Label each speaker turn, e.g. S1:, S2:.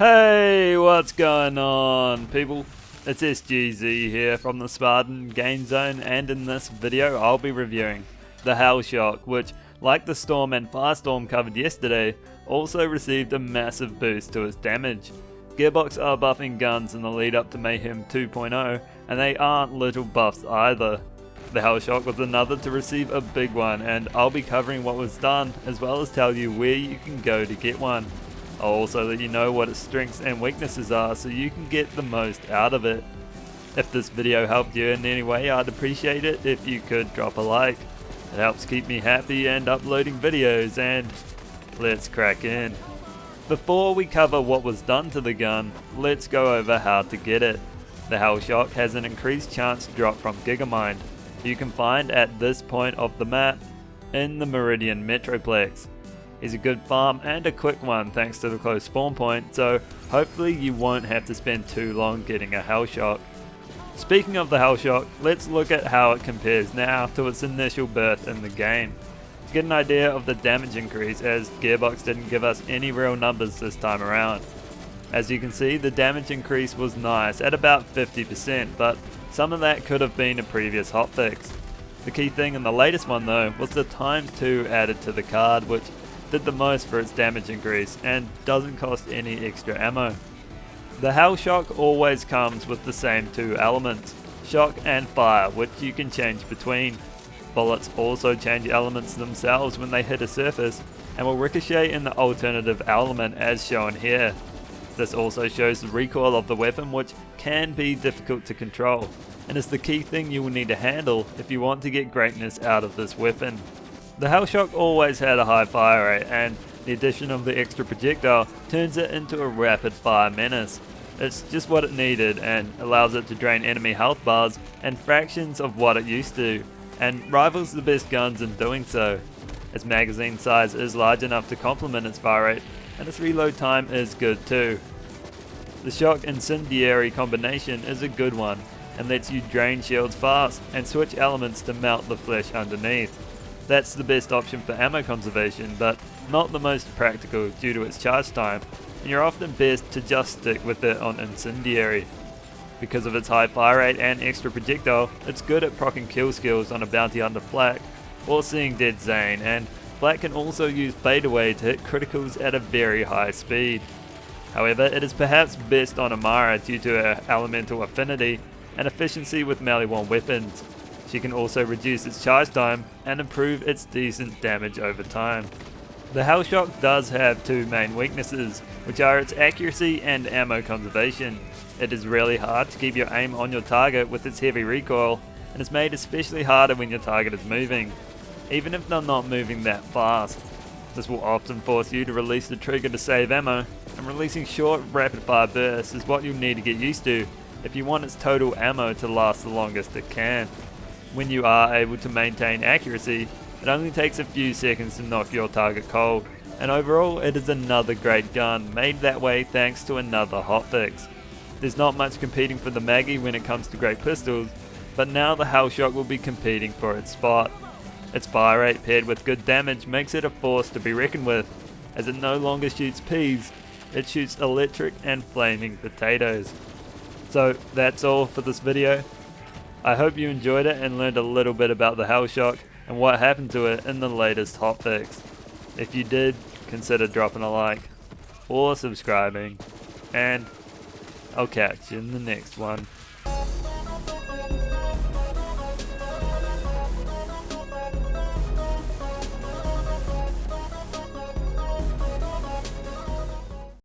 S1: Hey, what's going on, people? It's SGZ here from the SpartanGameZone, and in this video I'll be reviewing the Hellshock, which, like the Storm and Firestorm covered yesterday, also received a massive boost to its damage. Gearbox are buffing guns in the lead up to Mayhem 2.0, and they aren't little buffs either. The Hellshock was another to receive a big one, and I'll be covering what was done, as well as tell you where you can go to get one. I'll also let you know what its strengths and weaknesses are so you can get the most out of it. If this video helped you in any way, I'd appreciate it if you could drop a like. It helps keep me happy and uploading videos, and let's crack in. Before we cover what was done to the gun, let's go over how to get it. The Hellshock has an increased chance drop from Gigamind. You can find at this point of the map in the Meridian Metroplex. Is a good farm and a quick one thanks to the close spawn point, so hopefully you won't have to spend too long getting a Hellshock. Speaking of the Hellshock, let's look at how it compares now to its initial birth in the game, to get an idea of the damage increase, as Gearbox didn't give us any real numbers this time around. As you can see, the damage increase was nice at about 50%, but some of that could have been a previous hotfix. The key thing in the latest one though was the ×2 added to the card, which did the most for its damage increase and doesn't cost any extra ammo. The Hellshock always comes with the same two elements, shock and fire, which you can change between. Bullets also change elements themselves when they hit a surface and will ricochet in the alternative element as shown here. This also shows the recoil of the weapon, which can be difficult to control, and is the key thing you will need to handle if you want to get greatness out of this weapon. The Hellshock always had a high fire rate, and the addition of the extra projectile turns it into a rapid fire menace. It's just what it needed and allows it to drain enemy health bars and fractions of what it used to, and rivals the best guns in doing so. Its magazine size is large enough to complement its fire rate, and its reload time is good too. The shock incendiary combination is a good one and lets you drain shields fast and switch elements to melt the flesh underneath. That's the best option for ammo conservation, but not the most practical due to its charge time, and you're often best to just stick with it on incendiary. Because of its high fire rate and extra projectile, it's good at proccing kill skills on a bounty under flak or seeing dead Zane, and flak can also use fadeaway to hit criticals at a very high speed. However, it is perhaps best on Amara due to her elemental affinity and efficiency with melee one weapons. She can also reduce its charge time and improve its decent damage over time. The Hellshock does have two main weaknesses, which are its accuracy and ammo conservation. It is really hard to keep your aim on your target with its heavy recoil, and is made especially harder when your target is moving, even if they're not moving that fast. This will often force you to release the trigger to save ammo, and releasing short rapid fire bursts is what you'll need to get used to if you want its total ammo to last the longest it can. When you are able to maintain accuracy, it only takes a few seconds to knock your target cold, and overall it is another great gun made that way thanks to another hotfix. There's not much competing for the Maggie when it comes to great pistols, but now the Hellshock will be competing for its spot. Its fire rate paired with good damage makes it a force to be reckoned with, as it no longer shoots peas, it shoots electric and flaming potatoes. So that's all for this video. I hope you enjoyed it and learned a little bit about the Hellshock and what happened to it in the latest hotfix. If you did, consider dropping a like or subscribing, and I'll catch you in the next one.